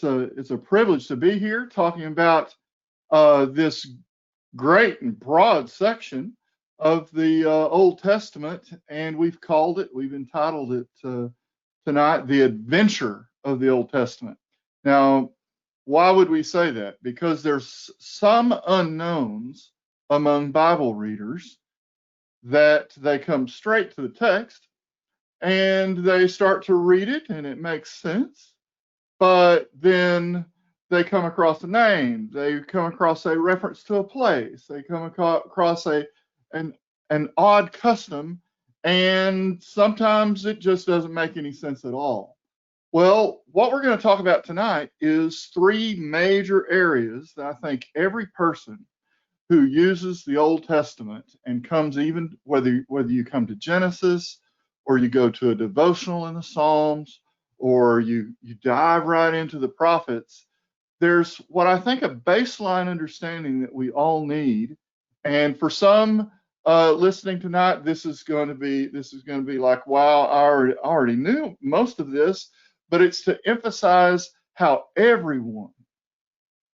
It's a privilege to be here talking about this great and broad section of the Old Testament, and we've entitled it tonight, The Adventure of the Old Testament. Now, why would we say that? Because there's some unknowns among Bible readers that they come straight to the text and they start to read it and it makes sense. But then they come across a name, they come across a reference to a place, they come across an odd custom, and sometimes it just doesn't make any sense at all. Well, what we're going to talk about tonight is three major areas that I think every person who uses the Old Testament and comes, even whether you come to Genesis or you go to a devotional in the Psalms, or you dive right into the prophets, there's what I think a baseline understanding that we all need. And for some listening tonight, this is going to be like, wow, I already knew most of this, but it's to emphasize how everyone,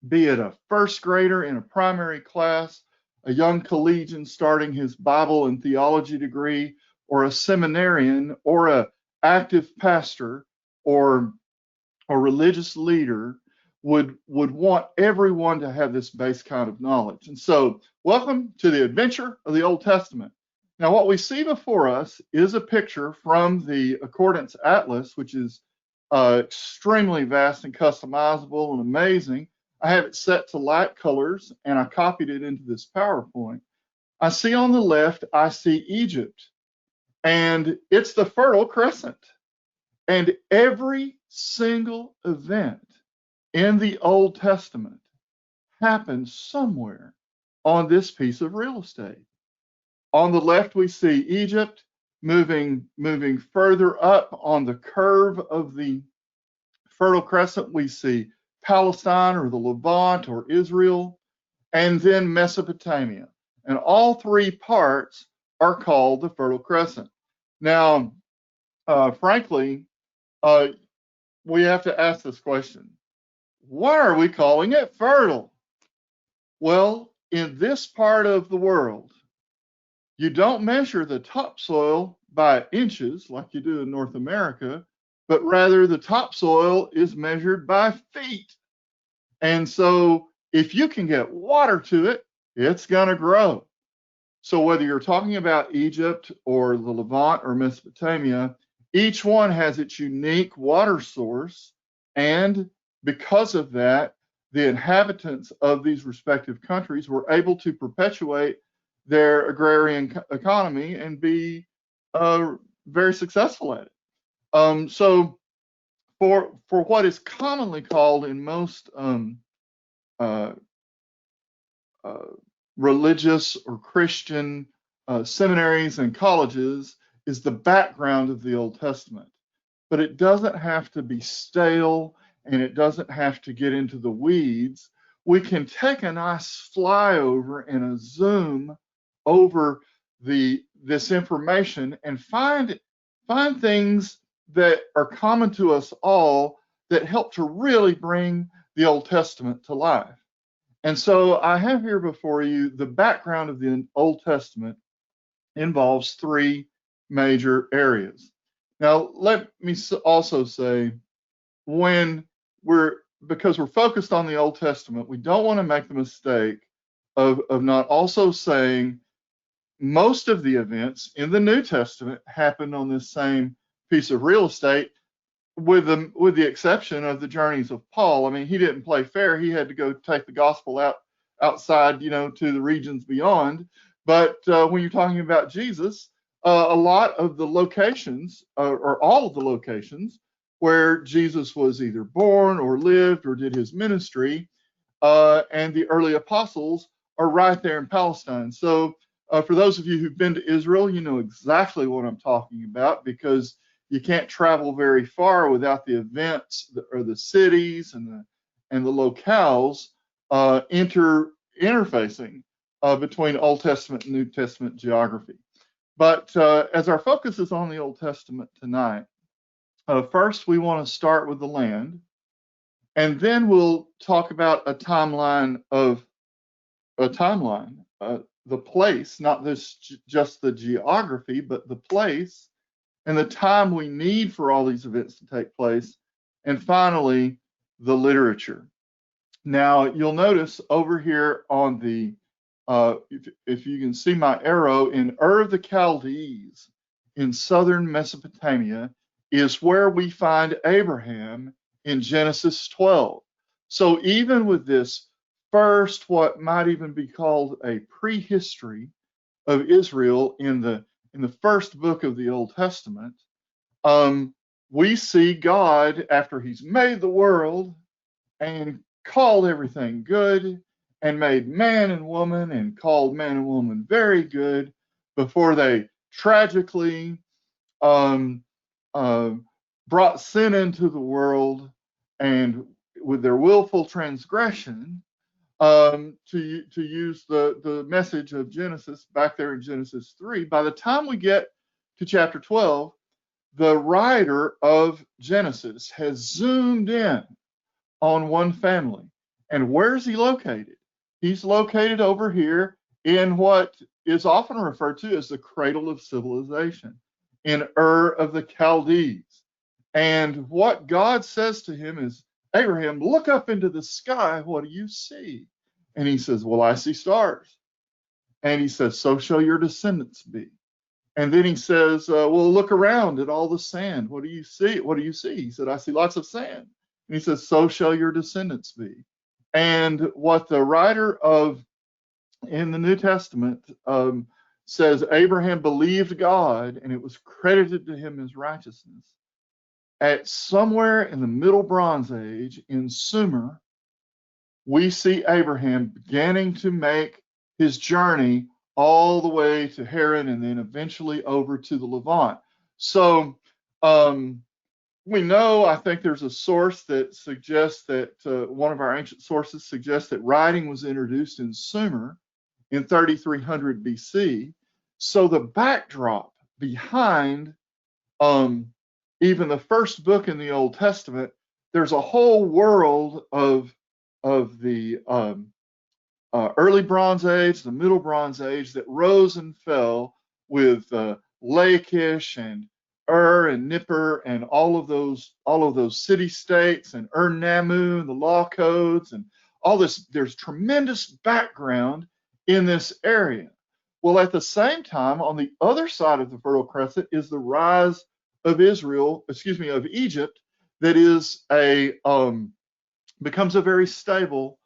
be it a first grader in a primary class, a young collegian starting his Bible and theology degree, or a seminarian, or an active pastor, or a religious leader, would want everyone to have this base kind of knowledge. And so, welcome to the adventure of the Old Testament. Now, what we see before us is a picture from the Accordance Atlas, which is extremely vast and customizable and amazing. I have it set to light colors, and I copied it into this PowerPoint. I see on the left, I see Egypt, and it's the Fertile Crescent. And every single event in the Old Testament happens somewhere on this piece of real estate. On the left, we see Egypt moving further up on the curve of the Fertile Crescent. We see Palestine, or the Levant, or Israel, and then Mesopotamia. And all three parts are called the Fertile Crescent. Now, frankly, we have to ask this question. Why are we calling it fertile? Well, in this part of the world, you don't measure the topsoil by inches like you do in North America, but rather the topsoil is measured by feet. And so if you can get water to it, it's going to grow. So whether you're talking about Egypt or the Levant or Mesopotamia, each one has its unique water source, and because of that, the inhabitants of these respective countries were able to perpetuate their agrarian economy and be very successful at it. So for what is commonly called in most religious or Christian seminaries and colleges is the background of the Old Testament. But it doesn't have to be stale, and it doesn't have to get into the weeds. We can take a nice flyover and a zoom over this information and find things that are common to us all that help to really bring the Old Testament to life. And so I have here before you the background of the Old Testament involves three major areas. Now, let me also say, because we're focused on the Old Testament, we don't want to make the mistake of not also saying most of the events in the New Testament happened on this same piece of real estate, with the exception of the journeys of Paul. I mean, he didn't play fair. He had to go take the gospel outside, to the regions beyond. But when you're talking about Jesus, a lot of the locations, or all of the locations where Jesus was either born or lived or did his ministry, and the early apostles are right there in Palestine. So for those of you who've been to Israel, you know exactly what I'm talking about, because you can't travel very far without the events or the cities and the locales interfacing between Old Testament and New Testament geography. But as our focus is on the Old Testament tonight, first we want to start with the land. And then we'll talk about a timeline, the place, not just the geography, but the place and the time we need for all these events to take place. And finally, the literature. Now, you'll notice over here on the, if you can see my arrow, in Ur of the Chaldees in southern Mesopotamia is where we find Abraham in Genesis 12. So even with this first, what might even be called a prehistory of Israel in the first book of the Old Testament, we see God, after he's made the world and called everything good and made man and woman and called man and woman very good before they tragically brought sin into the world, and with their willful transgression, to use the message of Genesis back there in Genesis 3, by the time we get to chapter 12, the writer of Genesis has zoomed in on one family. And where's he located? He's located over here in what is often referred to as the cradle of civilization, in Ur of the Chaldees. And what God says to him is, Abraham, look up into the sky. What do you see? And he says, well, I see stars. And he says, so shall your descendants be. And then he says, well, look around at all the sand. What do you see? What do you see? He said, I see lots of sand. And he says, so shall your descendants be. And what the writer of in the New Testament says, Abraham believed God and it was credited to him as righteousness. At somewhere in the Middle Bronze Age in Sumer, we see Abraham beginning to make his journey all the way to Haran and then eventually over to the Levant. So we know, I think there's a source that suggests that one of our ancient sources suggests that writing was introduced in Sumer in 3300 BC. So the backdrop behind even the first book in the Old Testament, there's a whole world of the early Bronze Age, the Middle Bronze Age that rose and fell with Lachish and Ur and Nippur and all of those city states and Ur-Nammu, the law codes and all this. There's tremendous background in this area. Well, at the same time, on the other side of the Fertile Crescent is the rise of Egypt, that is becomes a very stable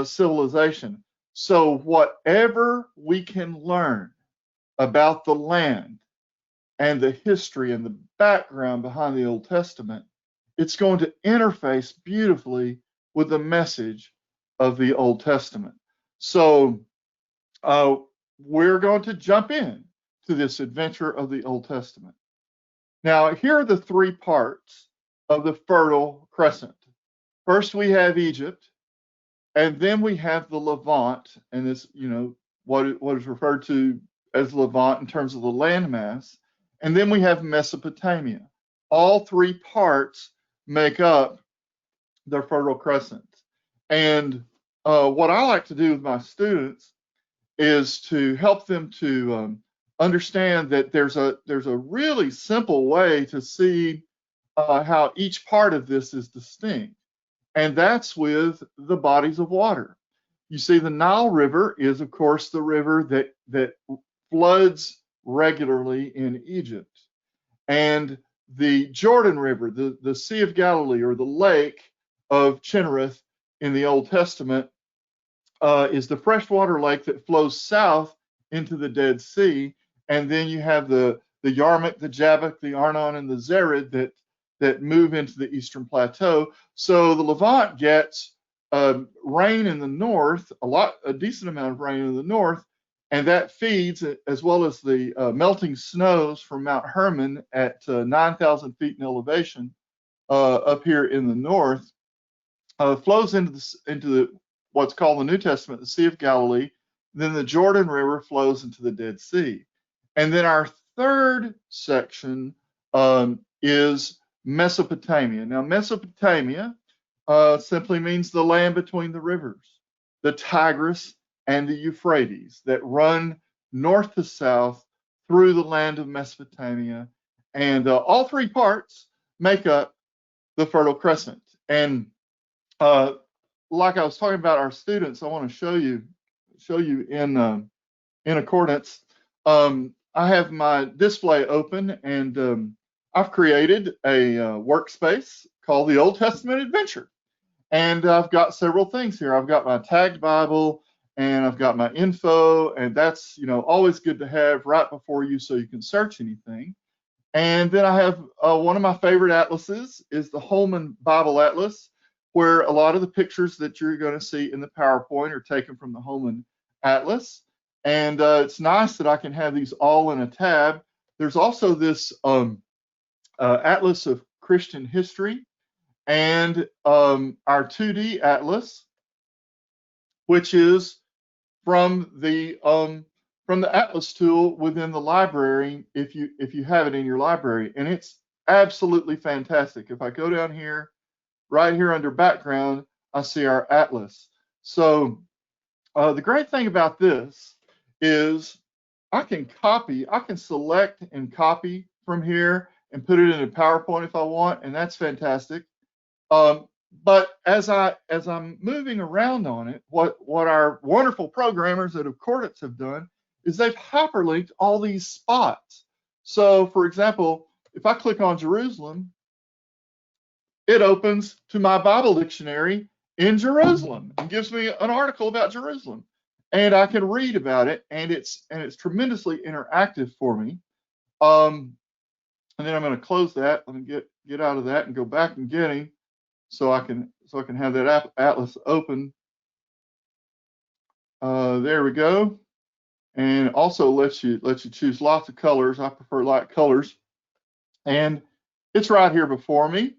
civilization. So whatever we can learn about the land and the history and the background behind the Old Testament, it's going to interface beautifully with the message of the Old Testament. So we're going to jump in to this adventure of the Old Testament. Now, here are the three parts of the Fertile Crescent. First, we have Egypt, and then we have the Levant, and this, what is referred to as Levant in terms of the landmass. And then we have Mesopotamia. All three parts make up the Fertile Crescent. And what I like to do with my students is to help them to understand that there's a really simple way to see how each part of this is distinct, and that's with the bodies of water. You see, the Nile River is, of course, the river that floods regularly in Egypt, and the Jordan River, the Sea of Galilee, or the Lake of Chinnereth in the Old Testament, is the freshwater lake that flows south into the Dead Sea. And then you have the Yarmuk, the Jabbok, the Arnon, and the Zered that move into the Eastern Plateau. So the Levant gets rain in the north, a decent amount of rain in the north, and that feeds, as well as the melting snows from Mount Hermon at 9,000 feet in elevation up here in the north, flows into what's called the New Testament, the Sea of Galilee. Then the Jordan River flows into the Dead Sea. And then our third section is Mesopotamia. Now, Mesopotamia simply means the land between the rivers, the Tigris and the Euphrates that run north to south through the land of Mesopotamia. And all three parts make up the Fertile Crescent. And like I was talking about our students, I want to show you in accordance. I have my display open, and I've created a workspace called the Old Testament Adventure. And I've got several things here. I've got my tagged Bible, and I've got my info, and that's always good to have right before you so you can search anything. And then I have one of my favorite atlases is the Holman Bible Atlas, where a lot of the pictures that you're going to see in the PowerPoint are taken from the Holman Atlas. And it's nice that I can have these all in a tab. There's also this Atlas of Christian History and our 2D Atlas, which is from the Atlas tool within the library, if you have it in your library, and it's absolutely fantastic. If I go down here, right here under background, I see our Atlas. So the great thing about this is I can select and copy from here and put it in a PowerPoint if I want, and that's fantastic. But as I'm moving around on it, what our wonderful programmers at Accordance have done is they've hyperlinked all these spots. So, for example, if I click on Jerusalem, it opens to my Bible dictionary in Jerusalem and gives me an article about Jerusalem, and I can read about it, and it's tremendously interactive for me. And then I'm going to close that. Let me get out of that and go back and get him, so I can have that atlas open. There we go. And also lets you choose lots of colors. I prefer light colors, and it's right here before me,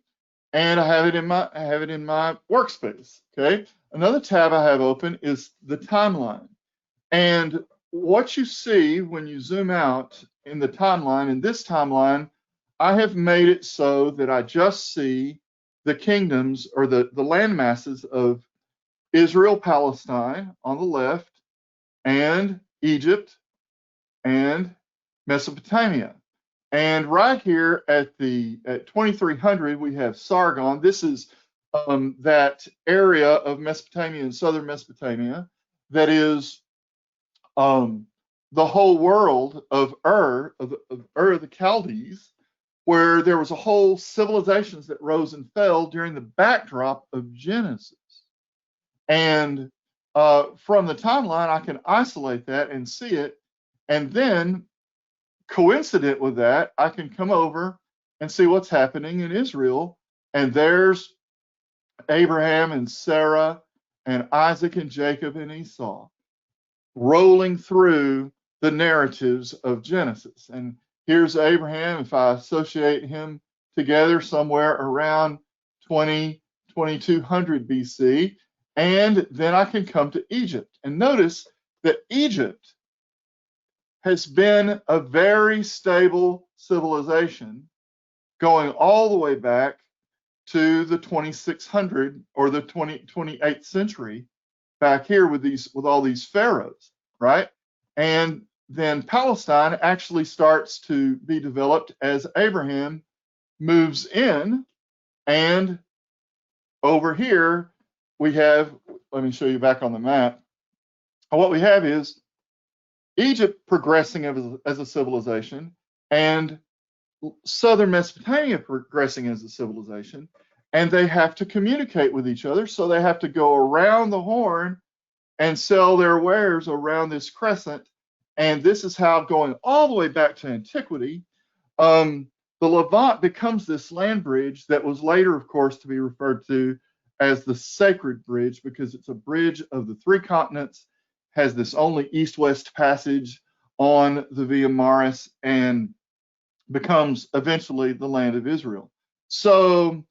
and I have it in my workspace. Okay. Another tab I have open is the timeline, and what you see when you zoom out in the timeline, in this timeline, I have made it so that I just see the kingdoms or the land masses of Israel, Palestine on the left, and Egypt and Mesopotamia. And right here at 2300, we have Sargon. This is that area of Mesopotamia and southern Mesopotamia that is the whole world of Ur of the Chaldees, where there was a whole civilizations that rose and fell during the backdrop of Genesis. And from the timeline, I can isolate that and see it. And then, coincident with that, I can come over and see what's happening in Israel. And there's Abraham and Sarah and Isaac and Jacob and Esau rolling through the narratives of Genesis. And here's Abraham. If I associate him together somewhere around 2200 BC, and then I can come to Egypt. And notice that Egypt has been a very stable civilization going all the way back to the 2600 or the 28th century back here with all these pharaohs, right? And then Palestine actually starts to be developed as Abraham moves in, and over here we have, let me show you back on the map. What we have is Egypt progressing as a civilization, and southern Mesopotamia progressing as a civilization, and they have to communicate with each other, so they have to go around the horn and sell their wares around this crescent. And this is how, going all the way back to antiquity, the Levant becomes this land bridge that was later, of course, to be referred to as the sacred bridge, because it's a bridge of the three continents, has this only east-west passage on the Via Maris, and becomes eventually the land of Israel. So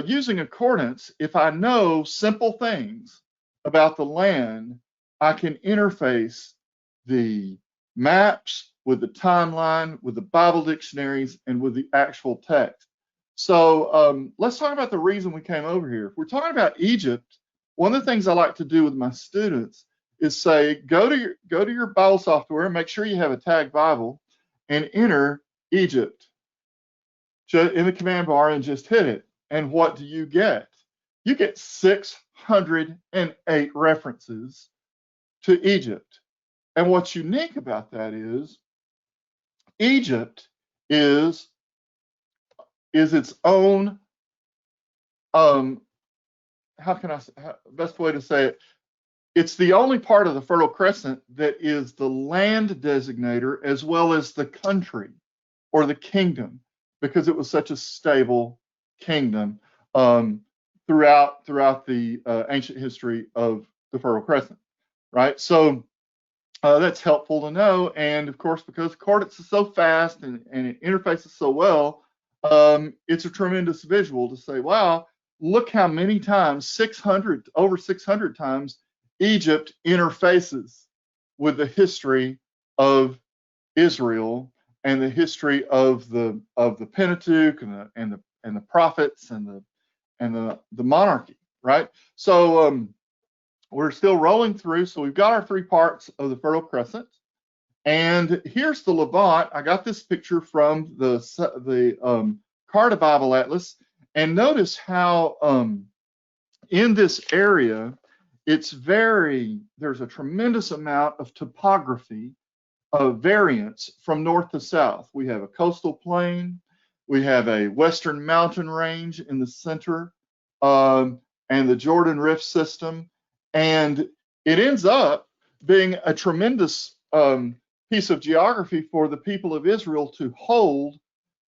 using accordance, if I know simple things about the land, I can interface the maps with the timeline, with the Bible dictionaries, and with the actual text. So let's talk about the reason we came over here. If we're talking about Egypt, one of the things I like to do with my students is say, go to your Bible software and make sure you have a tag Bible and enter Egypt in the command bar and just hit it. And what do you get? You get 608 references to Egypt. And what's unique about that is Egypt is its own, best way to say it, it's the only part of the Fertile Crescent that is the land designator as well as the country or the kingdom, because it was such a stable kingdom throughout the ancient history of the Fertile Crescent, right? So that's helpful to know. And of course, because coordinates is so fast and it interfaces so well, it's a tremendous visual to say, wow, look how many times, over 600 times, Egypt interfaces with the history of Israel and the history of the Pentateuch and the prophets and the monarchy, right? So we're still rolling through. So we've got our 3 parts of the Fertile Crescent, and here's the Levant. I got this picture from the Carta Bible Atlas, and notice how in this area there's a tremendous amount of topography variance from north to south. We have a coastal plain, we have a western mountain range in the center, and the Jordan Rift system, and it ends up being a tremendous piece of geography for the people of Israel to hold,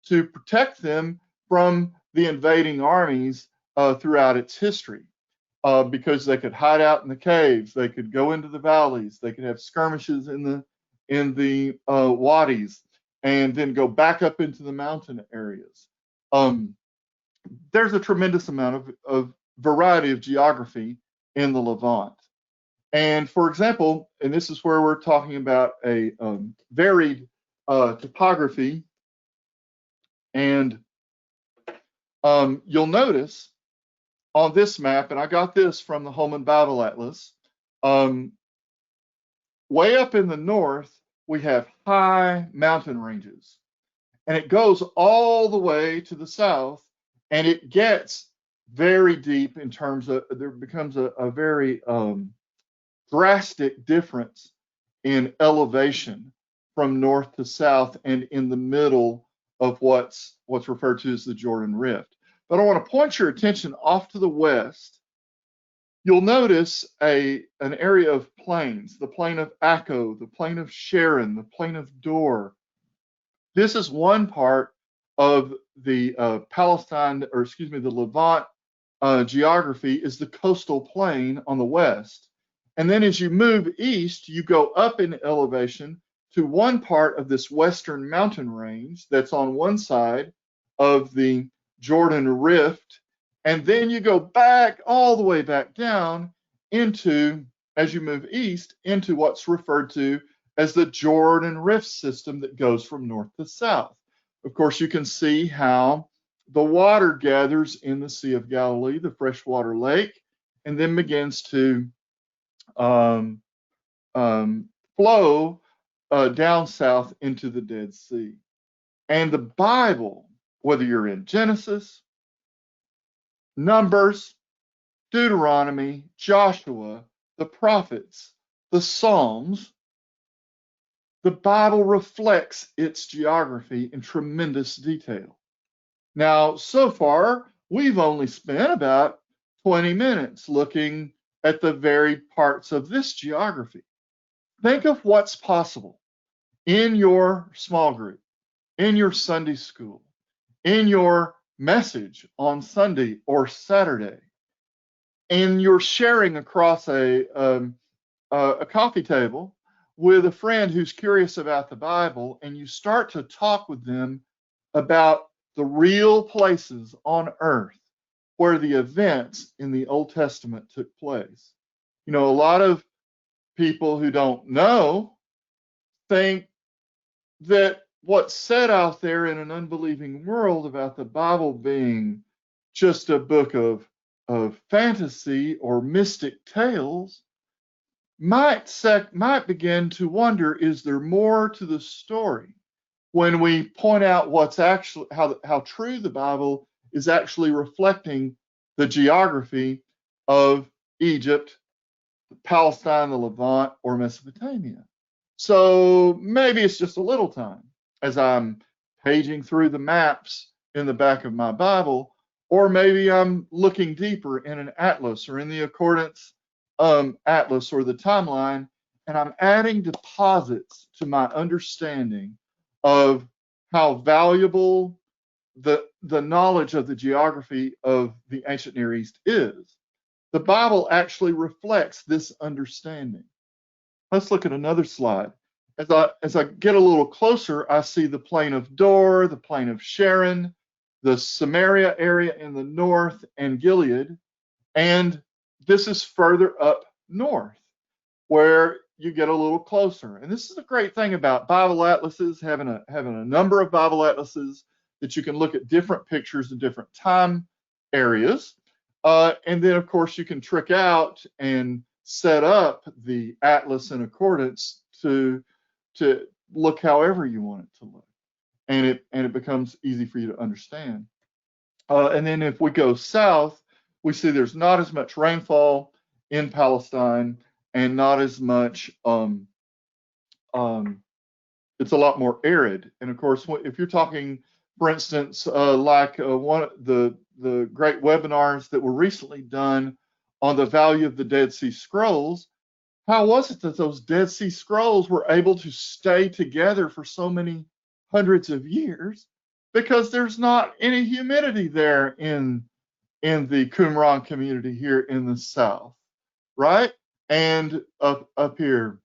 to protect them from the invading armies throughout its history. Because they could hide out in the caves, they could go into the valleys, they could have skirmishes in the wadis, and then go back up into the mountain areas. There's a tremendous amount of variety of geography in the Levant. And for example, and this is where we're talking about a varied topography, and you'll notice on this map, and I got this from the Holman Bible Atlas, way up in the north, we have high mountain ranges, and it goes all the way to the south, and it gets very deep in terms of, there becomes a very drastic difference in elevation from north to south and in the middle of what's referred to as the Jordan Rift. But I want to point your attention off to the west. You'll notice an area of plains, the plain of Akko, the plain of Sharon, the plain of Dor. This is one part of the the Levant geography, is the coastal plain on the west. And then as you move east, you go up in elevation to one part of this western mountain range that's on one side of the Jordan Rift, and then you go back all the way back down into, as you move east, into what's referred to as the Jordan Rift system that goes from north to south. Of course, you can see how the water gathers in the Sea of Galilee, the freshwater lake, and then begins to flow down south into the Dead Sea. And the Bible, whether you're in Genesis, Numbers, Deuteronomy, Joshua, the prophets, the Psalms, the Bible reflects its geography in tremendous detail. Now, so far, we've only spent about 20 minutes looking at the varied parts of this geography. Think of what's possible in your small group, in your Sunday school, in your message on Sunday or Saturday, and you're sharing across a coffee table with a friend who's curious about the Bible, and you start to talk with them about the real places on earth where the events in the Old Testament took place. You know, a lot of people who don't know think that what's said out there in an unbelieving world about the Bible being just a book of fantasy or mystic tales might begin to wonder, is there more to the story? When we point out what's actually how true the Bible is actually reflecting the geography of Egypt, Palestine, the Levant, or Mesopotamia. So maybe it's just a little time as I'm paging through the maps in the back of my Bible, or maybe I'm looking deeper in an atlas or in the accordance atlas or the timeline, and I'm adding deposits to my understanding of how valuable the knowledge of the geography of the ancient Near East is. The Bible actually reflects this understanding. Let's look at another slide. As I get a little closer, I see the plain of Dor, the plain of Sharon, the Samaria area in the north, and Gilead. And this is further up north, where you get a little closer. And this is a great thing about Bible atlases, having a number of Bible atlases that you can look at different pictures in different time areas. And then, of course, you can trick out and set up the atlas in accordance to look however you want it to look. And it becomes easy for you to understand. And then if we go south, we see there's not as much rainfall in Palestine and not as much, it's a lot more arid. And of course, if you're talking, for instance, like one of the great webinars that were recently done on the value of the Dead Sea Scrolls, how was it that those Dead Sea Scrolls were able to stay together for so many hundreds of years? Because there's not any humidity there in the Qumran community here in the south, right? And up here,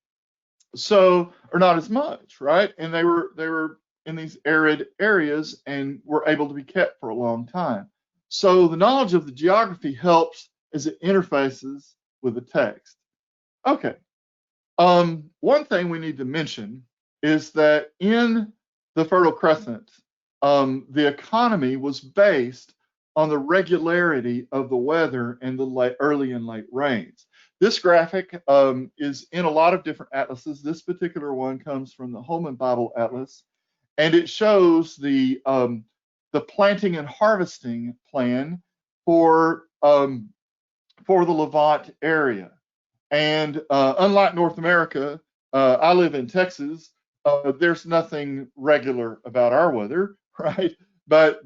so, or not as much, right? And they were in these arid areas and were able to be kept for a long time. So the knowledge of the geography helps as it interfaces with the text. Okay. One thing we need to mention is that in the Fertile Crescent, the economy was based on the regularity of the weather and the early and late rains. This graphic is in a lot of different atlases. This particular one comes from the Holman Bible Atlas, and it shows the planting and harvesting plan for the Levant area. And unlike North America, I live in Texas. There's nothing regular about our weather, right? But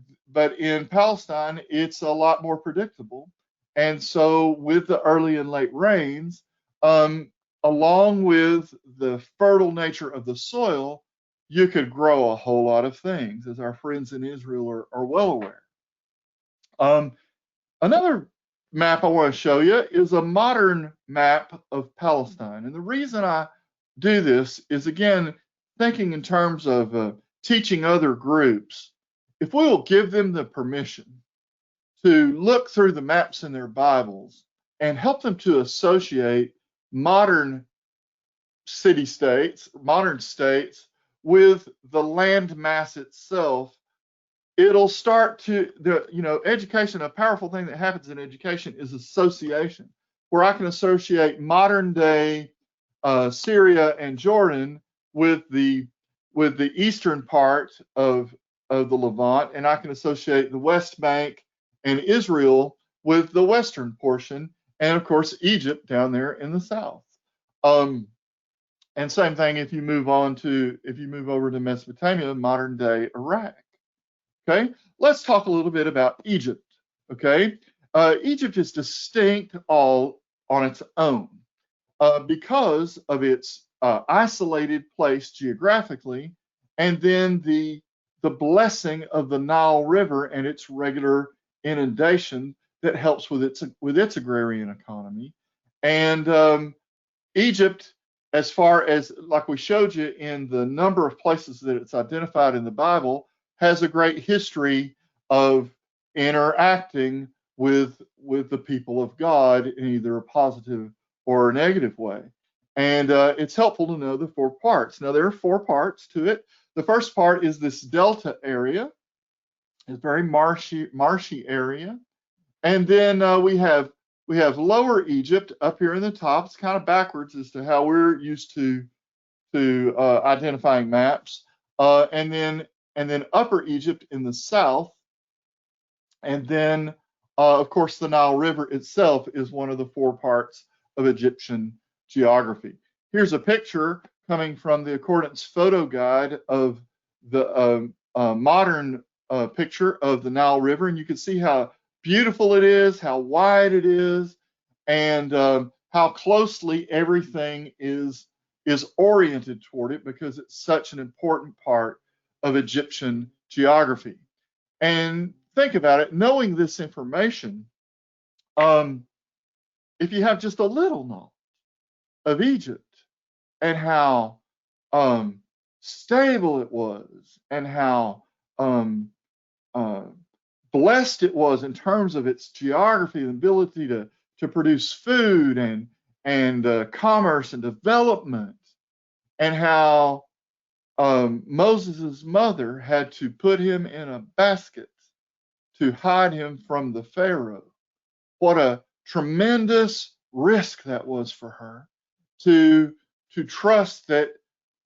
in Palestine, it's a lot more predictable. And so with the early and late rains, along with the fertile nature of the soil, you could grow a whole lot of things, as our friends in Israel are well aware. Another map I want to show you is a modern map of Palestine. And the reason I do this is, again, thinking in terms of teaching other groups. If we will give them the permission to look through the maps in their Bibles and help them to associate modern city-states, modern states, with the land mass itself, it'll start to, education, a powerful thing that happens in education is association, where I can associate modern day Syria and Jordan with the eastern part of the Levant, and I can associate the West Bank and Israel with the western portion, and of course Egypt down there in the south. And same thing if you move over to Mesopotamia, modern day Iraq. Okay, let's talk a little bit about Egypt. Okay, Egypt is distinct all on its own because of its isolated place geographically, and then the blessing of the Nile River and its regular inundation that helps with its agrarian economy. And Egypt, as far as, like we showed you in the number of places that it's identified in the Bible, has a great history of interacting with the people of God in either a positive or a negative way. And it's helpful to know the four parts. Now, there are four parts to it. the first part is this delta area. It's very marshy area. And then we have Lower Egypt up here in the top. It's kind of backwards as to how we're used to identifying maps. And then Upper Egypt in the south. And then, of course, the Nile River itself is one of the 4 parts of Egyptian geography. Here's a picture coming from the Accordance Photo Guide of the modern picture of the Nile River, and you can see how beautiful it is, how wide it is, and how closely everything is oriented toward it, because it's such an important part of Egyptian geography. And think about it, knowing this information, if you have just a little knowledge of Egypt and how stable it was, and how blessed it was in terms of its geography and ability to produce food and commerce and development, and how Moses' mother had to put him in a basket to hide him from the Pharaoh. What a tremendous risk that was for her to trust that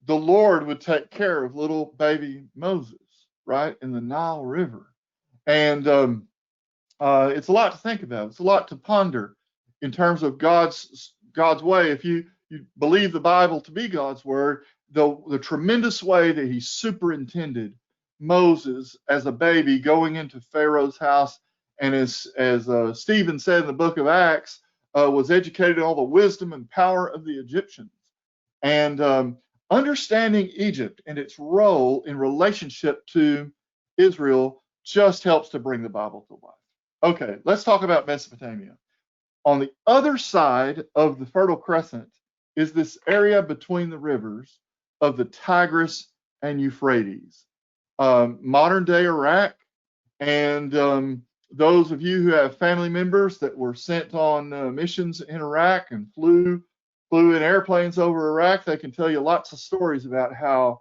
the Lord would take care of little baby Moses, right, in the Nile River. And it's a lot to think about. It's a lot to ponder in terms of God's way. If you believe the Bible to be God's word, the tremendous way that he superintended Moses as a baby going into Pharaoh's house, and as Stephen said in the book of Acts, was educated in all the wisdom and power of the Egyptians. And understanding Egypt and its role in relationship to Israel just helps to bring the Bible to life. Okay, let's talk about Mesopotamia. On the other side of the Fertile Crescent is this area between the rivers of the Tigris and Euphrates, modern day Iraq. And those of you who have family members that were sent on missions in Iraq and flew in airplanes over Iraq, they can tell you lots of stories about how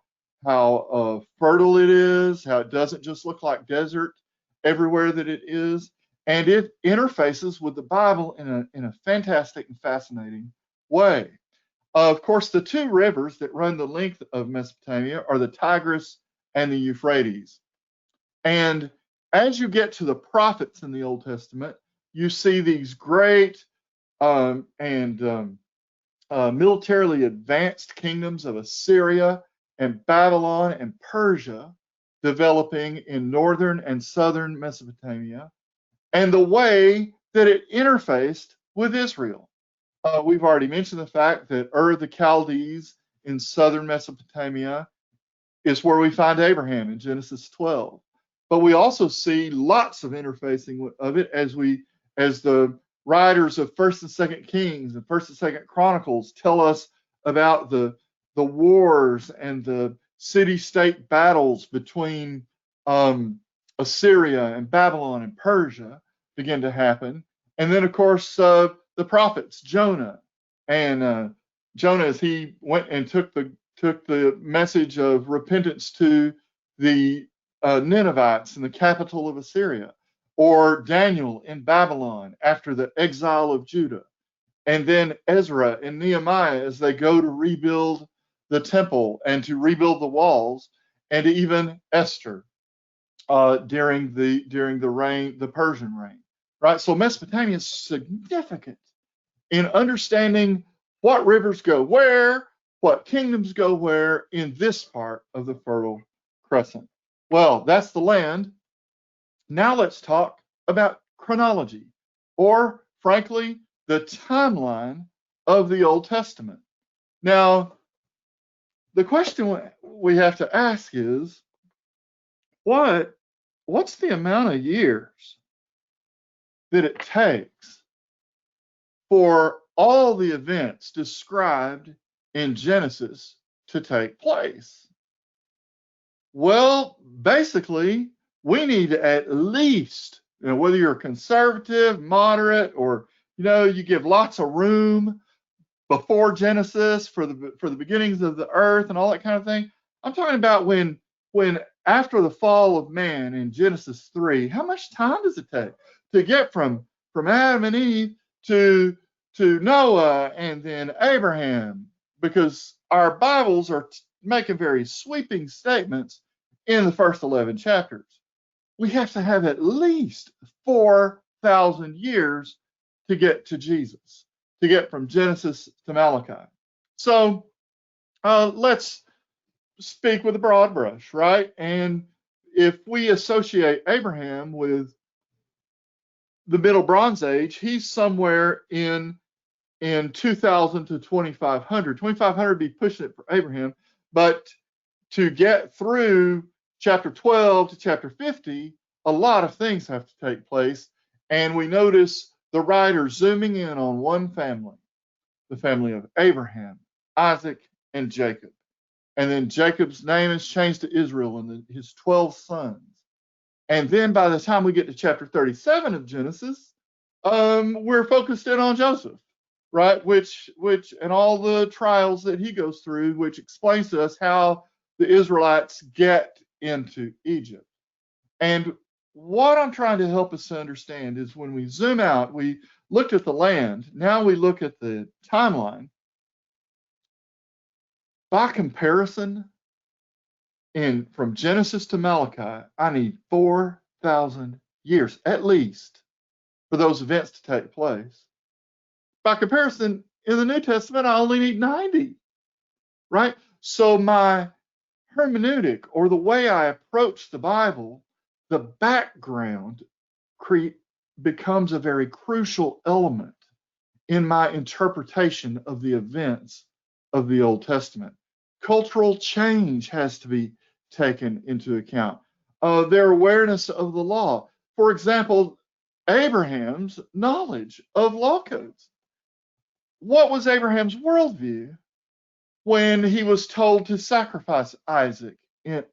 fertile it is, how it doesn't just look like desert everywhere that it is, and it interfaces with the Bible in a fantastic and fascinating way. Of course, the 2 rivers that run the length of Mesopotamia are the Tigris and the Euphrates. And as you get to the prophets in the Old Testament, you see these great militarily advanced kingdoms of Assyria and Babylon and Persia developing in northern and southern Mesopotamia, and the way that it interfaced with Israel. We've already mentioned the fact that Ur of the Chaldees in southern Mesopotamia is where we find Abraham in Genesis 12. But we also see lots of interfacing of it as the writers of 1st and 2nd Kings and 1st and 2nd Chronicles tell us about the wars and the city-state battles between Assyria and Babylon and Persia begin to happen. And then, of course, the prophets, Jonah, and Jonah, as he went and took the message of repentance to the Ninevites in the capital of Assyria, or Daniel in Babylon after the exile of Judah, and then Ezra and Nehemiah as they go to rebuild the temple and to rebuild the walls, and even Esther during the Persian reign, right? So Mesopotamia is significant in understanding what rivers go where, what kingdoms go where in this part of the Fertile Crescent. Well, that's the land. Now let's talk about chronology, or frankly, the timeline of the Old Testament. Now, the question we have to ask is, what's the amount of years that it takes for all the events described in Genesis to take place? Well, basically, we need at least, whether you're conservative, moderate, or you give lots of room before Genesis for the beginnings of the earth and all that kind of thing, I'm talking about when after the fall of man in Genesis 3, how much time does it take to get from Adam and Eve to Noah and then Abraham? Because our Bibles are making very sweeping statements in the first 11 chapters. We have to have at least 4,000 years to get to Jesus, to get from Genesis to Malachi. So let's speak with a broad brush, right? And if we associate Abraham with the Middle Bronze Age, he's somewhere in 2000 to 2500. 2500 would be pushing it for Abraham, but to get through chapter 12 to chapter 50, a lot of things have to take place. And we notice the writer zooming in on one family, the family of Abraham, Isaac, and Jacob. And then Jacob's name is changed to Israel and his 12 sons. And then by the time we get to chapter 37 of Genesis, we're focused in on Joseph, right? Which and all the trials that he goes through, which explains to us how the Israelites get into Egypt. And what I'm trying to help us to understand is when we zoom out, we looked at the land, now we look at the timeline. By comparison, from Genesis to Malachi, I need 4,000 years at least for those events to take place. By comparison, in the New Testament, I only need 90, right? So my hermeneutic, or the way I approach the Bible, the background becomes a very crucial element in my interpretation of the events of the Old Testament. Cultural change has to be taken into account. Their awareness of the law. For example, Abraham's knowledge of law codes. What was Abraham's worldview when he was told to sacrifice Isaac in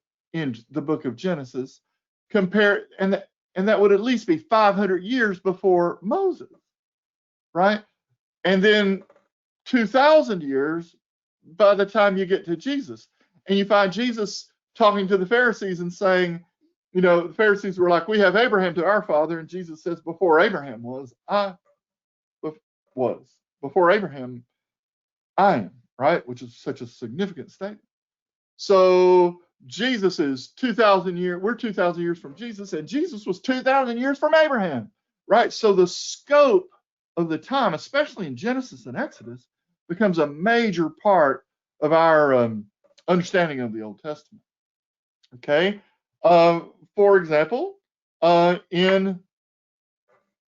the book of Genesis? And that would at least be 500 years before Moses, right? And then 2,000 years by the time you get to Jesus. And you find Jesus talking to the Pharisees and saying, the Pharisees were like, we have Abraham to our father. And Jesus says, before Abraham was, I was. Before Abraham, I am, right? Which is such a significant statement. So Jesus is 2,000 years, we're 2,000 years from Jesus, and Jesus was 2,000 years from Abraham, right? So the scope of the time, especially in Genesis and Exodus, becomes a major part of our understanding of the Old Testament. Okay, for example, in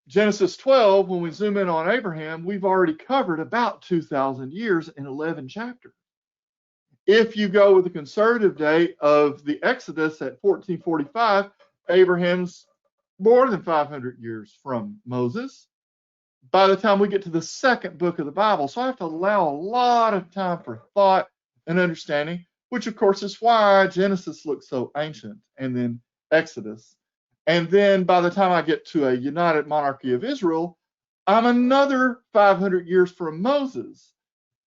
Genesis 12, when we zoom in on Abraham, we've already covered about 2,000 years in 11 chapters. If you go with the conservative date of the Exodus at 1445, Abraham's more than 500 years from Moses by the time we get to the second book of the Bible. So I have to allow a lot of time for thought and understanding, which of course is why Genesis looks so ancient, and then Exodus. And then by the time I get to a united monarchy of Israel, I'm another 500 years from Moses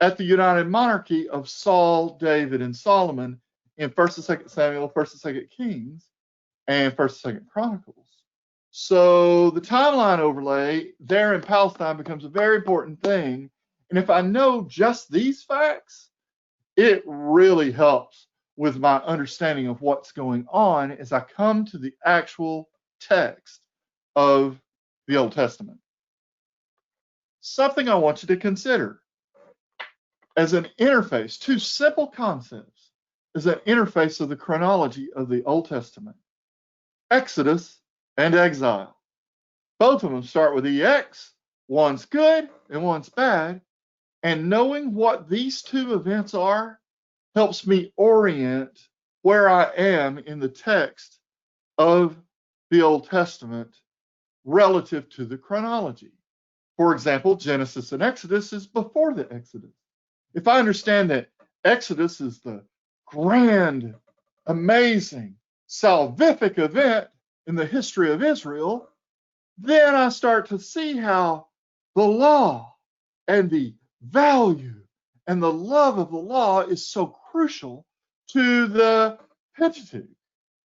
at the united monarchy of Saul, David, and Solomon in 1st and 2nd Samuel, 1st and 2nd Kings, and 1st and 2nd Chronicles. So the timeline overlay there in Palestine becomes a very important thing. And if I know just these facts, it really helps with my understanding of what's going on as I come to the actual text of the Old Testament. Something I want you to consider as an interface, two simple concepts as an interface of the chronology of the Old Testament: Exodus and exile. Both of them start with EX. One's good and one's bad. And knowing what these two events are helps me orient where I am in the text of the Old Testament relative to the chronology. For example, Genesis and Exodus is before the Exodus. If I understand that Exodus is the grand, amazing, salvific event in the history of Israel, then I start to see how the law and the value and the love of the law is so crucial to the Pentateuch,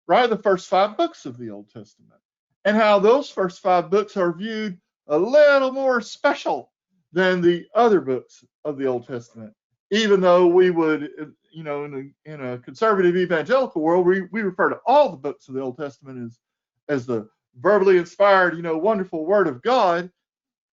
right? The first 5 books of the Old Testament, and how those first 5 books are viewed a little more special than the other books of the Old Testament, even though we would, in a conservative evangelical world, we refer to all the books of the Old Testament as the verbally inspired, wonderful Word of God.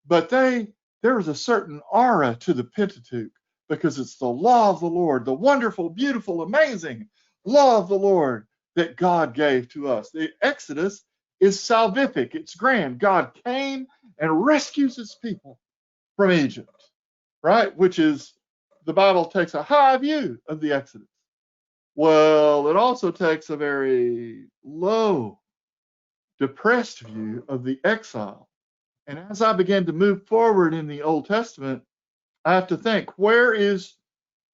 But there was a certain aura to the Pentateuch because it's the law of the Lord, the wonderful, beautiful, amazing law of the Lord that God gave to us. The Exodus is salvific. It's grand. God came and rescues his people from Egypt, right? Which is, the Bible takes a high view of the Exodus. Well, it also takes a very low, depressed view of the exile. And as I began to move forward in the Old Testament, I have to think, where is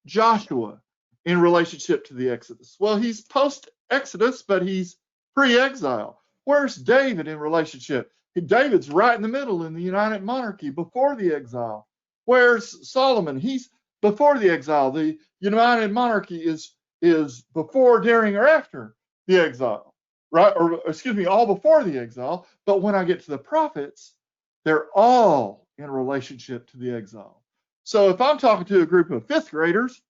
Joshua in relationship to the Exodus? Well, he's post-Exodus, but he's pre-exile. Where's David in relationship? David's right in the middle in the United Monarchy before the exile. Where's Solomon? He's before the exile. The United Monarchy is before, during, or after the exile, right? Or excuse me, all before the exile. But when I get to the prophets, they're all in relationship to the exile. So if I'm talking to a group of 5th graders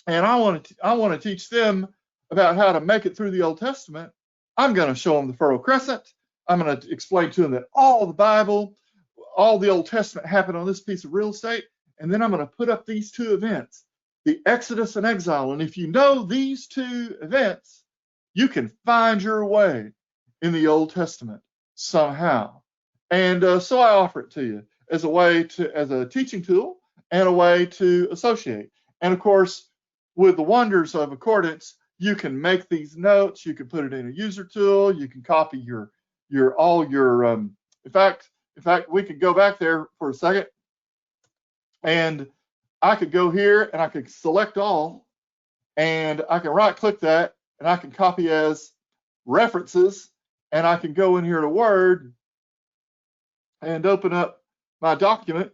and I want to teach them about how to make it through the Old Testament, I'm going to show them the Fertile Crescent. I'm going to explain to them that all the Bible, all the Old Testament happened on this piece of real estate. And then I'm going to put up these 2 events, the Exodus and exile. And if you know these 2 events, you can find your way in the Old Testament somehow. And so I offer it to you as a teaching tool and a way to associate. And of course, with the wonders of accordance, you can make these notes. You can put it in a user tool. You can copy in fact, we could go back there for a second, and I could go here and I could select all, and I can right click that, and I can copy as references, and I can go in here to Word and open up my document,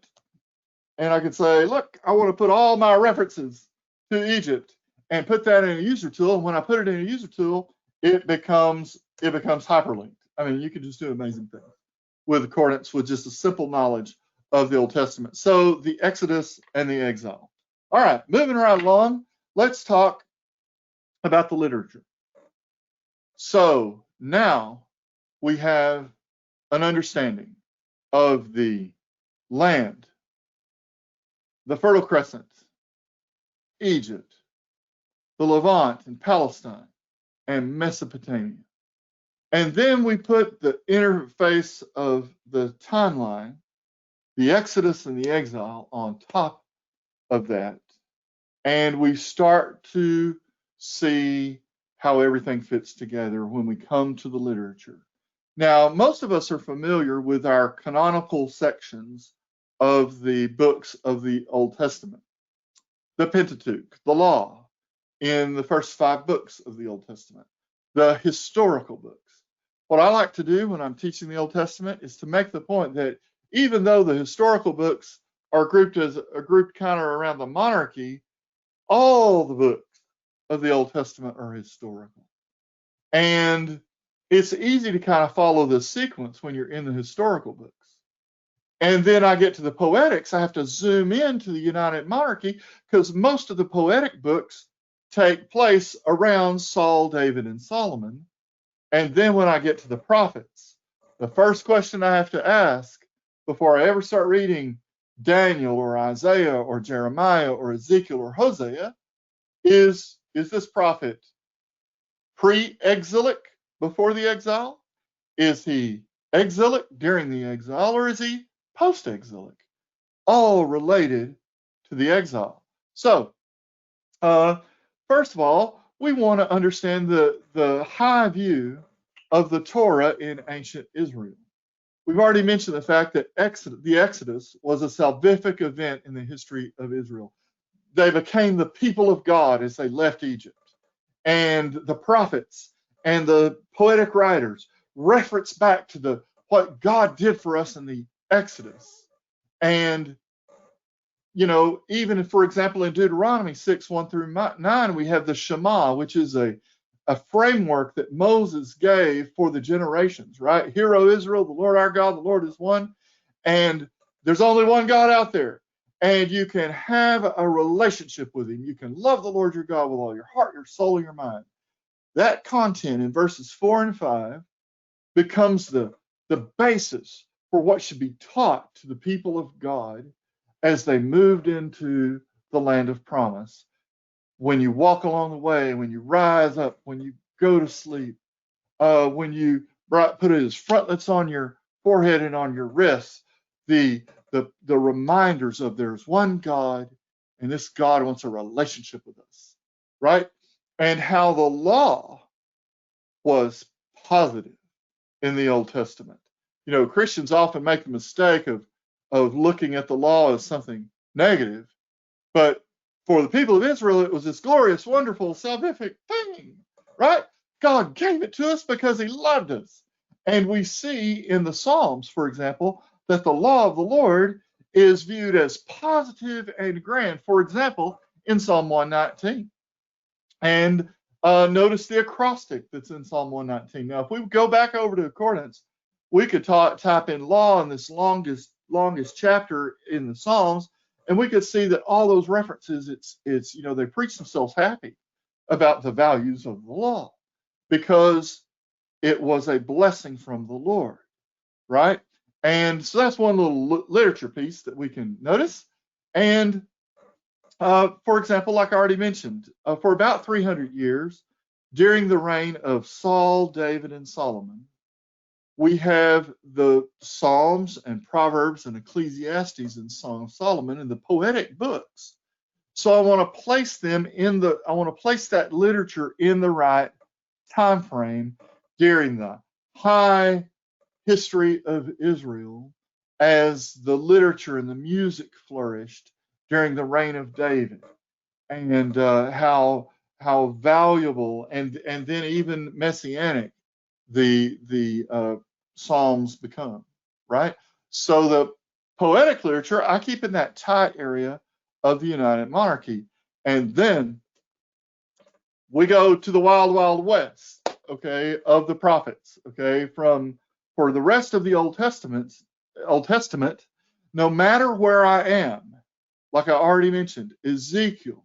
and I can say, look, I want to put all my references to Egypt and put that in a user tool. And when I put it in a user tool, it becomes hyperlinked. I mean, you can just do amazing things with accordance with just a simple knowledge of the Old Testament. So the Exodus and the exile. All right, moving right along, let's talk about the literature. So now we have an understanding of the land, the Fertile Crescent, Egypt, the Levant and Palestine, and Mesopotamia. And then we put the interface of the timeline, the Exodus and the exile, on top of that. And we start to see how everything fits together when we come to the literature. Now, most of us are familiar with our canonical sections of the books of the Old Testament. The Pentateuch, the law, in the first 5 books of the Old Testament, the historical books. What I like to do when I'm teaching the Old Testament is to make the point that even though the historical books are grouped kind of around the monarchy, all the books of the Old Testament are historical. And it's easy to kind of follow this sequence when you're in the historical books. And then I get to the poetics. I have to zoom into the United Monarchy because most of the poetic books take place around Saul, David, and Solomon. And then when I get to the prophets, the first question I have to ask before I ever start reading Daniel or Isaiah or Jeremiah or Ezekiel or Hosea is this prophet pre-exilic before the exile? Is he exilic during the exile, or is he post-exilic? All related to the exile. So, first of all, we want to understand the high view of the Torah in ancient Israel. We've already mentioned the fact that the Exodus was a salvific event in the history of Israel. They became the people of God as they left Egypt. And the prophets and the poetic writers reference back to what God did for us in the Exodus. And you know, even if, for example, in Deuteronomy 6, 1 through 9, we have the Shema, which is a framework that Moses gave for the generations, right? Hear, O Israel, the Lord our God, the Lord is one. And there's only one God out there. And you can have a relationship with him. You can love the Lord your God with all your heart, your soul, and your mind. That content in verses 4 and 5 becomes the basis for what should be taught to the people of God as they moved into the land of promise. When you walk along the way, when you rise up, when you go to sleep, when you put it as frontlets on your forehead and on your wrists, the reminders of there's one God, and this God wants a relationship with us, right? And how the law was positive in the Old Testament. You know, Christians often make the mistake of looking at the law as something negative, but for the people of Israel, it was this glorious, wonderful, salvific thing, right? God gave it to us because he loved us. And we see in the Psalms, for example, that the law of the Lord is viewed as positive and grand. For example, in Psalm 119. And notice the acrostic that's in Psalm 119. Now, if we go back over to Concordance, we could type in law in this longest chapter in the Psalms, and we could see that all those references, it's you know, they preach themselves happy about the values of the law because it was a blessing from the Lord, right? And so that's one little literature piece that we can notice. And for example, like I already mentioned, for about 300 years, during the reign of Saul, David, and Solomon, we have the Psalms and Proverbs and Ecclesiastes and Song of Solomon and the poetic books. So I want to place them in I want to place that literature in the right time frame during the high history of Israel as the literature and the music flourished during the reign of David, and how valuable and then even messianic the Psalms become, right? So the poetic literature I keep in that tight area of the United Monarchy, and then we go to the wild, wild west, okay, of the prophets, okay, for the rest of the Old Testament, no matter where I am, like I already mentioned, Ezekiel,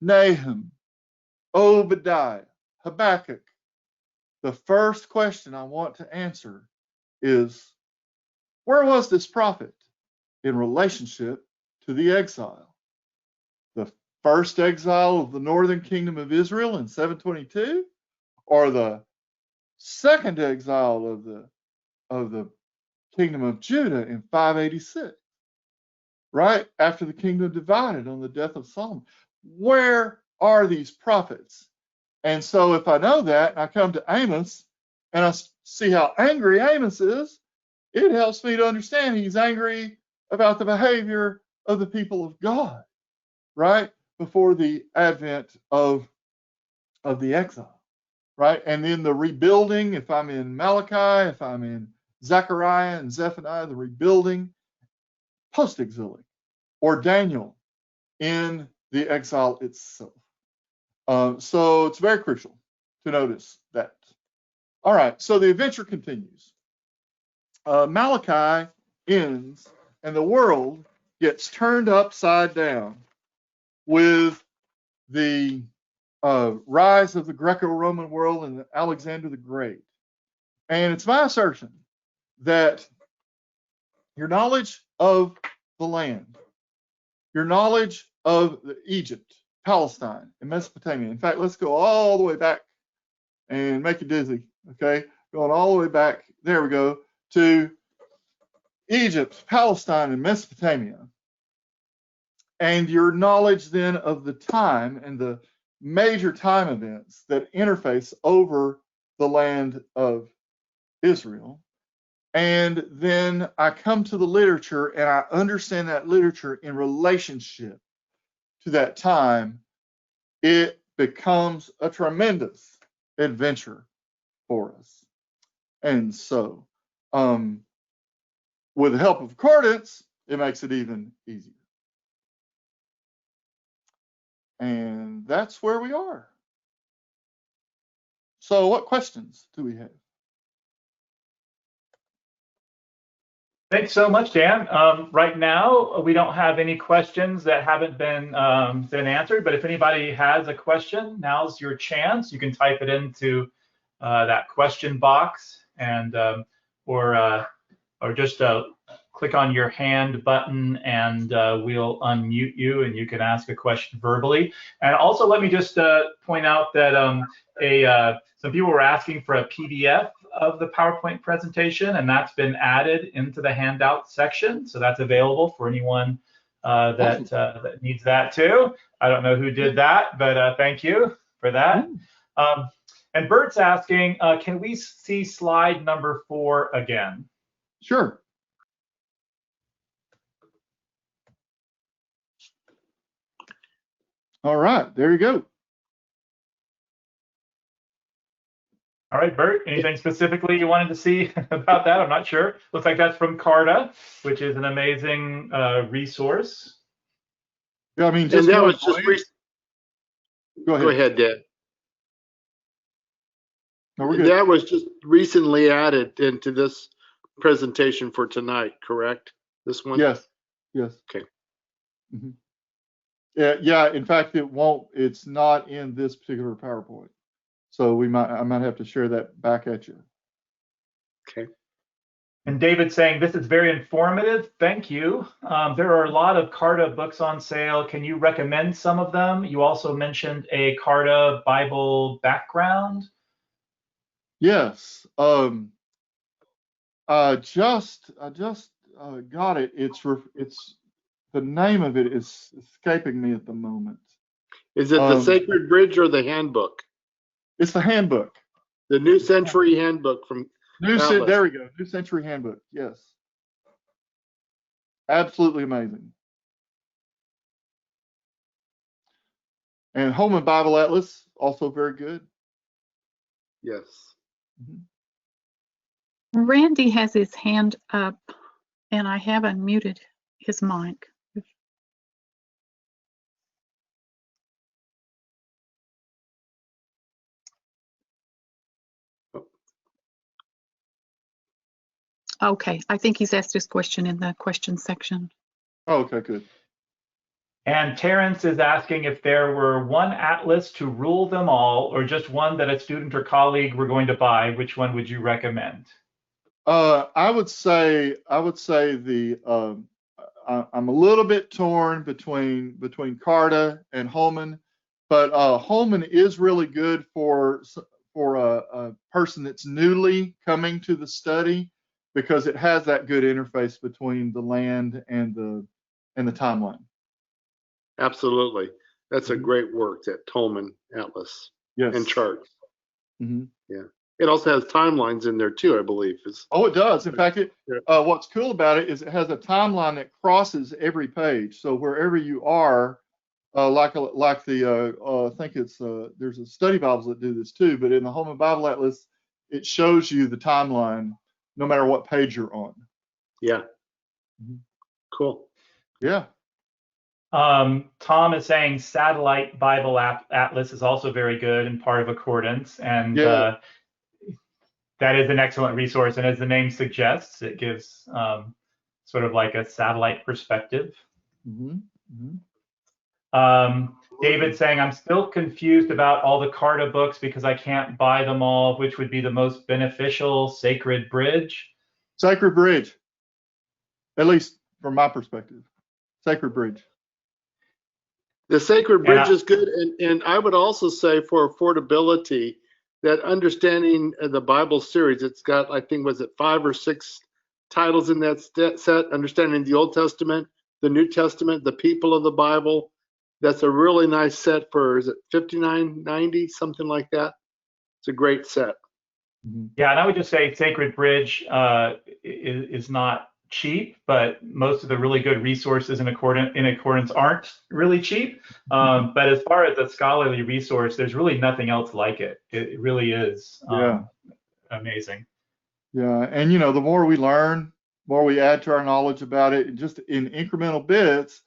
Nahum, Obadiah, Habakkuk, the first question I want to answer is, where was this prophet in relationship to the exile? The first exile of the northern kingdom of Israel in 722, or the second exile of the kingdom of Judah in 586, right after the kingdom divided on the death of Solomon? Where are these prophets? And so if I know that, and I come to Amos, and I see how angry Amos is, it helps me to understand he's angry about the behavior of the people of God, right? Before the advent of the exile, right? And then the rebuilding, if I'm in Malachi, if I'm in Zechariah and Zephaniah, the rebuilding post-exilic, or Daniel in the exile itself. So it's very crucial to notice that. All right, so the adventure continues. Malachi ends, and the world gets turned upside down with the rise of the Greco-Roman world and Alexander the Great. And it's my assertion that your knowledge of the land, your knowledge of Egypt, Palestine, and Mesopotamia. In fact, let's go all the way back and make you dizzy, okay? Going all the way back, there we go, to Egypt, Palestine, and Mesopotamia. And your knowledge then of the time and the major time events that interface over the land of Israel. And then I come to the literature and I understand that literature in relationship to that time. It becomes a tremendous adventure for us. And so, with the help of concordance, it makes it even easier. And that's where we are. So what questions do we have? Thanks so much, Dan. Right now, we don't have any questions that haven't been answered, but if anybody has a question, now's your chance. You can type it into that question box, and or just click on your hand button, and we'll unmute you, and you can ask a question verbally. And also, let me just point out that some people were asking for a PDF of the PowerPoint presentation, and that's been added into the handout section. So that's available for anyone that needs that too. I don't know who did that, but thank you for that. And Bert's asking, can we see slide number 4 again? Sure. All right, there you go. All right, Bert, anything specifically you wanted to see about that? I'm not sure. Looks like that's from Carta, which is an amazing resource. Yeah, I mean, just and that was just go ahead. Go ahead, Dad. No, we're good. That was just recently added into this presentation for tonight, correct? This one? Yes. Yes. Okay. Mm-hmm. Yeah. In fact, it's not in this particular PowerPoint. So I might have to share that back at you. Okay. And David's saying, this is very informative. Thank you. There are a lot of Carta books on sale. Can you recommend some of them? You also mentioned a Carta Bible background. Yes. I just got it. It's the name of it is escaping me at the moment. Is it the Sacred Bridge or the handbook? It's the handbook. The New Century Handbook from Atlas. There we go. New Century Handbook. Yes. Absolutely amazing. And Holman Bible Atlas, also very good. Yes. Mm-hmm. Randy has his hand up, and I have unmuted his mic. Okay, I think he's asked his question in the question section. Oh, okay, good. And Terrence is asking if there were one atlas to rule them all, or just one that a student or colleague were going to buy. Which one would you recommend? I would say the I'm a little bit torn between Carta and Holman, but Holman is really good for a person that's newly coming to the study, because it has that good interface between the land and the timeline. Absolutely. That's a great work, that Holman Atlas. Yes. And charts. Mm-hmm. Yeah. It also has timelines in there too, I believe. Oh, it does. In fact, what's cool about it is it has a timeline that crosses every page. So wherever you are, like the I think it's there's a study Bibles that do this too, but in the Holman Bible Atlas, it shows you the timeline no matter what page you're on. Yeah. Mm-hmm. Cool. Yeah. Tom is saying Satellite Bible Atlas is also very good and part of Accordance, and that is an excellent resource. And as the name suggests, it gives sort of like a satellite perspective. Mm-hmm. Mm-hmm. David saying, I'm still confused about all the Carta books because I can't buy them all. Which would be the most beneficial? Sacred Bridge? Sacred Bridge, at least from my perspective. Sacred Bridge. The Sacred Bridge is good, and I would also say for affordability, that understanding the Bible series, it's got, I think, was it 5 or 6 titles in that set, understanding the Old Testament, the New Testament, the people of the Bible. That's a really nice set for, is it $59.90, something like that? It's a great set. Yeah, and I would just say Sacred Bridge is not cheap, but most of the really good resources in Accordance aren't really cheap. But as far as a scholarly resource, there's really nothing else like it. It really is amazing. Yeah, and the more we learn, more we add to our knowledge about it, just in incremental bits,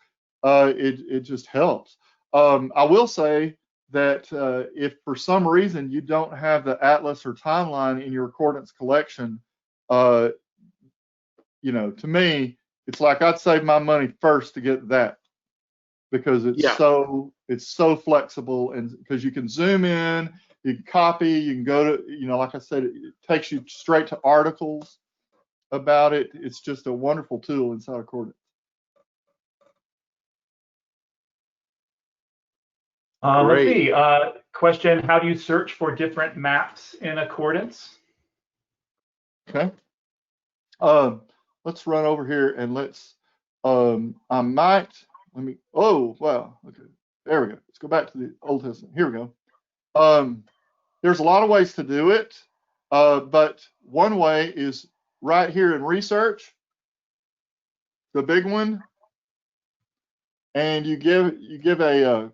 it just helps. I will say that if for some reason you don't have the atlas or timeline in your accordance collection, to me, it's like I'd save my money first to get that, because it's so flexible, and because you can zoom in, you can copy, you can go to, like I said, it takes you straight to articles about it. It's just a wonderful tool inside Accordance. Let's see. Question: how do you search for different maps in Accordance? Okay. Let's run over here and let's. Oh wow. Okay. There we go. Let's go back to the Old Testament. Here we go. There's a lot of ways to do it, but one way is right here in research, the big one, and you give a.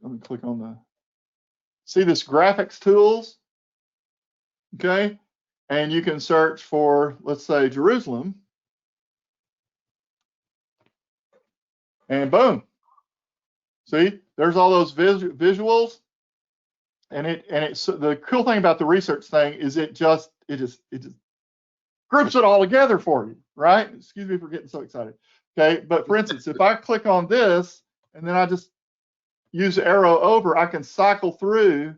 Let me click on see this graphics tools, okay? And you can search for, let's say, Jerusalem, and boom. See, there's all those visuals, and it's the cool thing about the research thing is it just groups it all together for you, right? Excuse me for getting so excited. Okay, but for instance, if I click on this and then I just use the arrow over, I can cycle through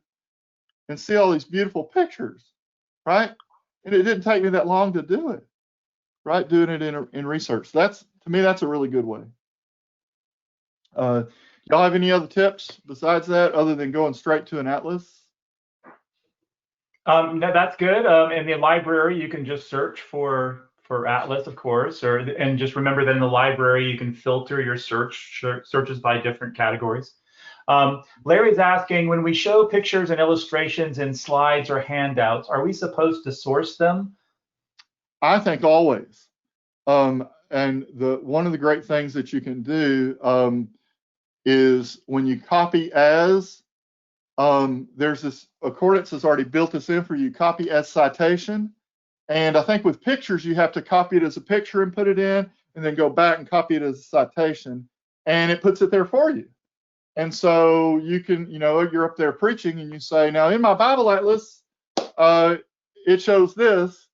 and see all these beautiful pictures, right? And it didn't take me that long to do it, right? Doing it in research. To me, that's a really good way. Y'all have any other tips besides that, other than going straight to an atlas? No, that's good. In the library, you can just search for atlas, of course, and just remember that in the library you can filter your searches by different categories. Larry's asking, when we show pictures and illustrations in slides or handouts, are we supposed to source them? I think always. And one of the great things that you can do is when you copy as, there's this, Accordance has already built this in for you, copy as citation. And I think with pictures, you have to copy it as a picture and put it in, and then go back and copy it as a citation, and it puts it there for you. And so you can, you're up there preaching and you say, now in my Bible atlas, it shows this,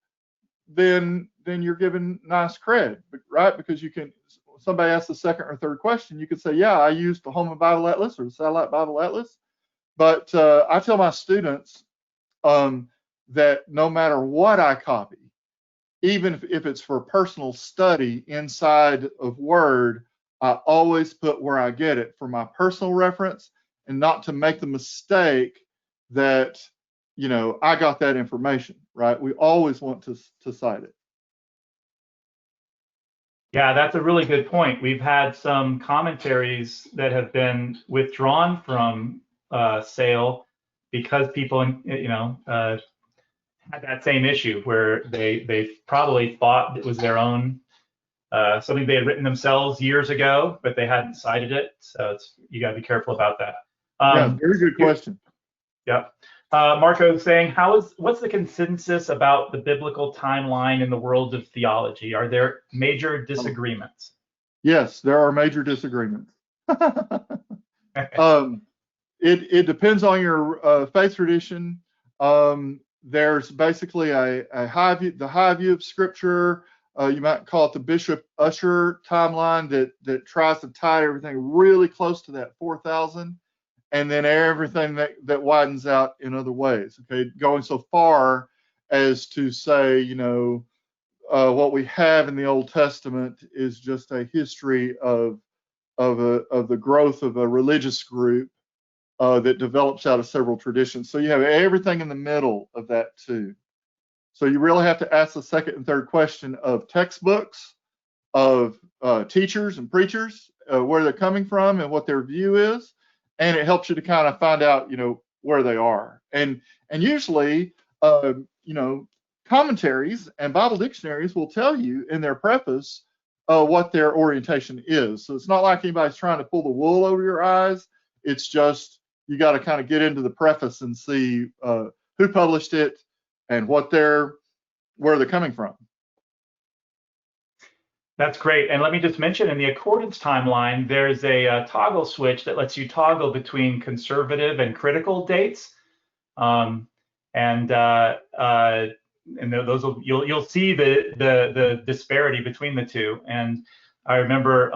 then you're given nice cred, right? Because somebody asks the second or third question, you could say, yeah, I used the Home Bible Atlas or the Satellite Bible Atlas. But I tell my students that no matter what I copy, even if it's for personal study inside of Word, I always put where I get it for my personal reference, and not to make the mistake that, I got that information, right? We always want to cite it. Yeah, that's a really good point. We've had some commentaries that have been withdrawn from sale because people, had that same issue where they probably thought it was their own, something they had written themselves years ago, but they hadn't cited it. So you got to be careful about that. Yeah, very good question. Yep. Marco's saying, what's the consensus about the biblical timeline in the world of theology? Are there major disagreements? Yes, there are major disagreements. It depends on your faith tradition. There's basically the high view of Scripture. You might call it the Bishop Ussher timeline that tries to tie everything really close to that 4,000, and then everything that widens out in other ways. Okay, going so far as to say, what we have in the Old Testament is just a history of the growth of a religious group that develops out of several traditions. So you have everything in the middle of that too. So you really have to ask the second and third question of textbooks, of teachers and preachers, where they're coming from and what their view is, and it helps you to kind of find out, where they are. And usually, commentaries and Bible dictionaries will tell you in their preface what their orientation is. So it's not like anybody's trying to pull the wool over your eyes. It's just you got to kind of get into the preface and see who published it and where they're coming from. That's great. And let me just mention in the accordance timeline, there's a toggle switch that lets you toggle between conservative and critical dates. And those will, you'll see the disparity between the two. And I remember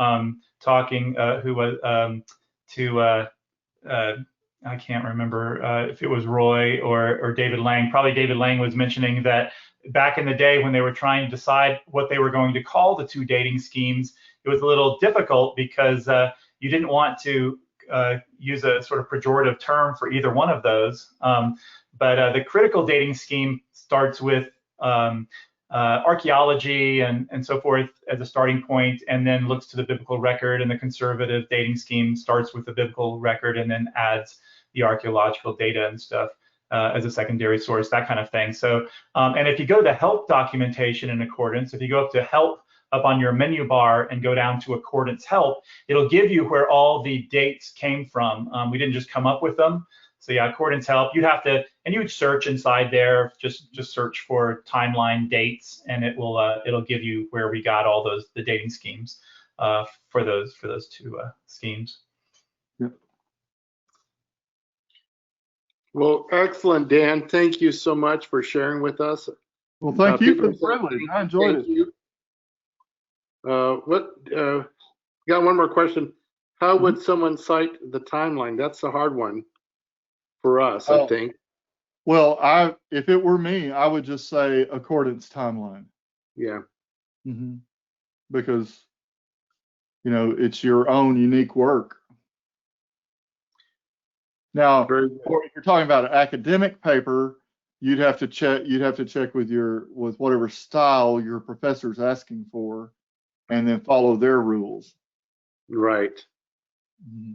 talking to I can't remember if it was Roy or David Lang. Probably David Lang was mentioning that back in the day when they were trying to decide what they were going to call the two dating schemes, it was a little difficult because you didn't want to use a sort of pejorative term for either one of those. But the critical dating scheme starts with archaeology and so forth as a starting point, and then looks to the biblical record. And the conservative dating scheme starts with the biblical record and then adds the archaeological data and stuff as a secondary source, that kind of thing. So, and if you go to help documentation in accordance, if you go up to help up on your menu bar and go down to accordance help, it'll give you where all the dates came from. We didn't just come up with them. So yeah, accordance help, you'd have to, and you would search inside there, just search for timeline dates, and it will it'll give you where we got all the dating schemes for those two schemes. Yep. Well, excellent, Dan. Thank you so much for sharing with us. Well, thank you for the privilege. I enjoyed it. You. Got one more question. How would someone cite the timeline? That's a hard one for us, I think. Well, if it were me, I would just say accordance timeline. Yeah. Mm-hmm. Because, you know, it's your own unique work. Now, if you're talking about an academic paper, you'd have to check with whatever style your professor's asking for, and then follow their rules. Right. Mm-hmm.